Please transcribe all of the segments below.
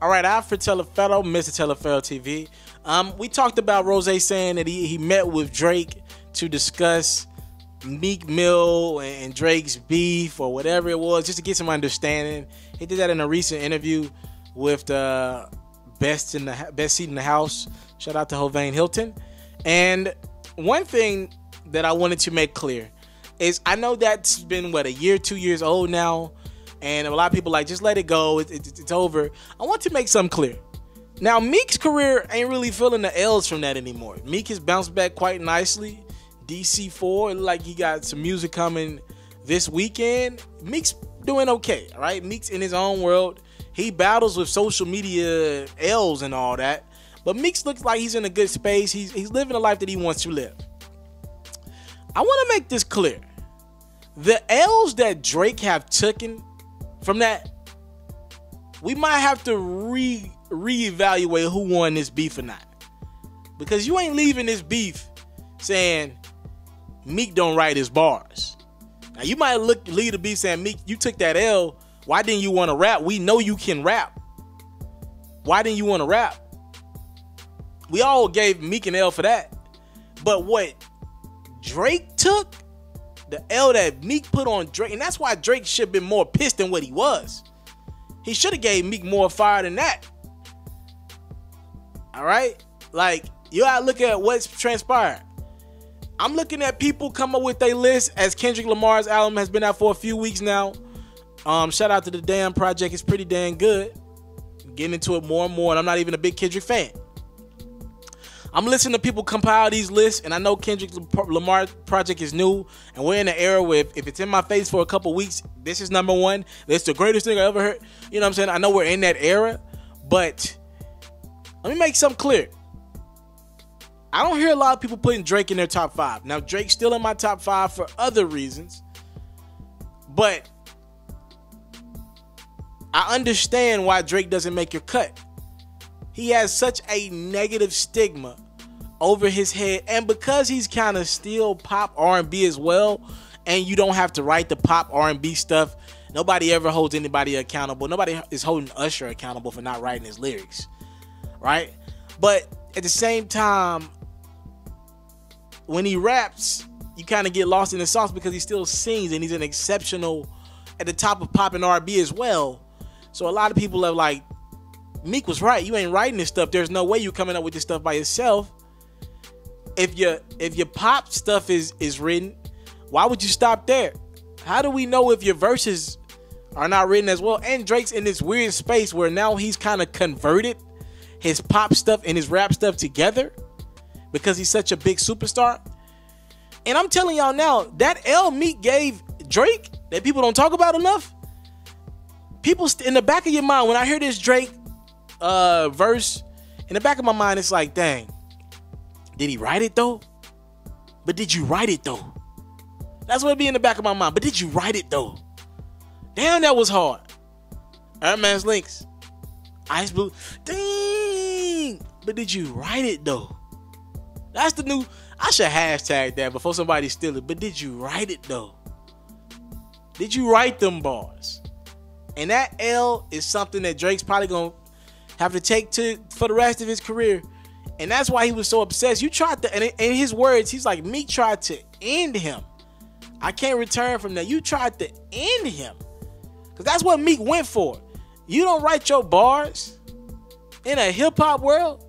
All right, Alfred Telefellow, Mr. Telefellow TV. We talked about Rose saying that he met with Drake to discuss Meek Mill and Drake's beef or whatever it was, just to get some understanding. He did that in a recent interview with the best seat in the house. Shout out to Hovain Hilton. And one thing that I wanted to make clear is I know that's been a year, 2 years old now, and a lot of people like, just let it go, it's over. I want to make something clear. Now, Meek's career ain't really feeling the L's from that anymore. Meek has bounced back quite nicely. DC4, it look like he got some music coming this weekend. Meek's doing okay, all right? Meek's in his own world. He battles with social media L's and all that, but Meek's looks like he's in a good space. He's living the life that he wants to live. I want to make this clear. The L's that Drake have taken from that, we might have to reevaluate who won this beef or not. Because you ain't leaving this beef saying Meek don't write his bars. Now you might lead the beef saying, Meek, you took that L. Why didn't you want to rap? We know you can rap. Why didn't you want to rap? We all gave Meek an L for that. But what Drake took, the L that Meek put on Drake, and that's why Drake should have been more pissed than what he was. He should have gave Meek more fire than that. All right? Like, you gotta look at what's transpired. I'm looking at people come up with their list as Kendrick Lamar's album has been out for a few weeks now. Shout out to the Damn Project. It's pretty dang good. Getting into it more and more, and I'm not even a big Kendrick fan. I'm listening to people compile these lists, and I know Kendrick Lamar project is new, and we're in an era where if it's in my face for a couple weeks, this is number one. That's the greatest thing I ever heard. You know what I'm saying? I know we're in that era, but let me make something clear. I don't hear a lot of people putting Drake in their top 5. Now, Drake's still in my top 5 for other reasons, but I understand why Drake doesn't make your cut. He has such a negative stigma over his head, and because he's kind of still pop R&B as well, and you don't have to write the pop R&B stuff, nobody ever holds anybody accountable. Nobody is holding Usher accountable for not writing his lyrics, right? But at the same time, when he raps, you kind of get lost in the sauce because he still sings, and he's an exceptional at the top of pop and R&B as well. So a lot of people are like, Meek was right. You ain't writing this stuff. There's no way you coming up with this stuff by yourself. If your pop stuff is written, why would you stop there? How do we know if your verses are not written as well? And Drake's in this weird space where now he's kind of converted his pop stuff and his rap stuff together because he's such a big superstar. And I'm telling y'all now, that L Meek gave Drake that people don't talk about enough, people in the back of your mind, when I hear this Drake verse, in the back of my mind, it's like, dang, did he write it though? But did you write it though? That's what it be in the back of my mind. But did you write it though? Damn, that was hard. Iron Man's Links, Ice Blue, dang. But did you write it though? That's the new. I should hashtag that before somebody steal it. But did you write it though? Did you write them bars? And that L is something that Drake's probably gonna have to take for the rest of his career. And that's why he was so obsessed. You tried to, and in his words, he's like, Meek tried to end him. I can't return from that. You tried to end him. Because that's what Meek went for. You don't write your bars in a hip-hop world.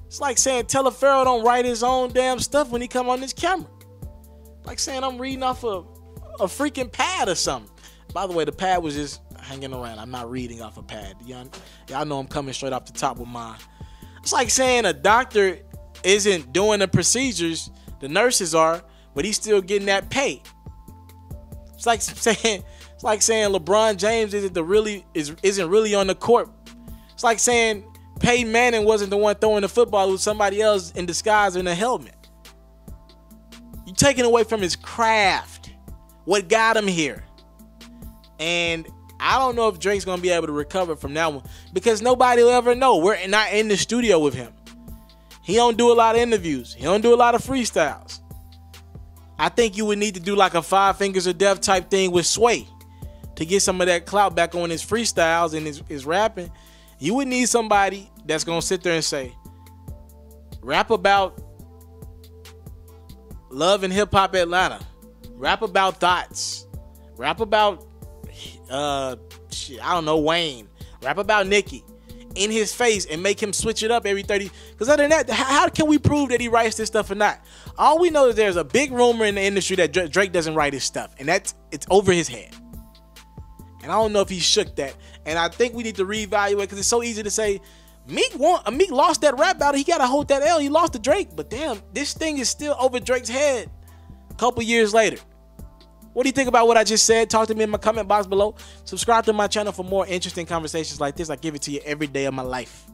It's like saying Teleferro don't write his own damn stuff when he come on this camera. Like saying I'm reading off a freaking pad or something. By the way, the pad was just hanging around. I'm not reading off a pad. Y'all know I'm coming straight off the top with mine. It's like saying a doctor isn't doing the procedures, the nurses are, but he's still getting that pay. It's like saying LeBron James isn't really on the court. It's like saying Peyton Manning wasn't the one throwing the football, it was somebody else in disguise in a helmet. You're taking away from his craft, what got him here. And I don't know if Drake's going to be able to recover from that one because nobody will ever know. We're not in the studio with him. He don't do a lot of interviews. He don't do a lot of freestyles. I think you would need to do like a 5 Fingers of Death type thing with Sway, to get some of that clout back on his freestyles and his rapping, you would need somebody that's gonna sit there and say, rap about love and hip hop Atlanta, rap about thoughts, rap about I don't know, Wayne, rap about Nicki in his face and make him switch it up every 30. Because other than that, how can we prove that he writes this stuff or not? All we know is there's a big rumor in the industry that Drake doesn't write his stuff, and it's over his head. And I don't know if he shook that. And I think we need to reevaluate, because it's so easy to say Meek lost that rap battle. He gotta hold that L. He lost to Drake, but damn, this thing is still over Drake's head a couple years later. What do you think about what I just said? Talk to me in my comment box below. Subscribe to my channel for more interesting conversations like this. I give it to you every day of my life.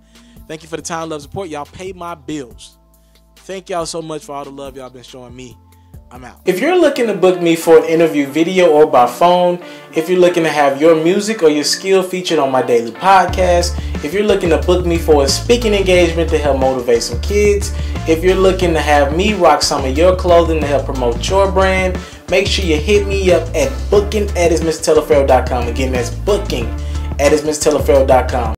Thank you for the time, love, support. Y'all pay my bills. Thank y'all so much for all the love y'all been showing me. I'm out. If you're looking to book me for an interview video or by phone, if you're looking to have your music or your skill featured on my daily podcast, if you're looking to book me for a speaking engagement to help motivate some kids, if you're looking to have me rock some of your clothing to help promote your brand, make sure you hit me up at booking@ismrtaylorfarrell.com. Again, that's booking@ismrtaylorfarrell.com.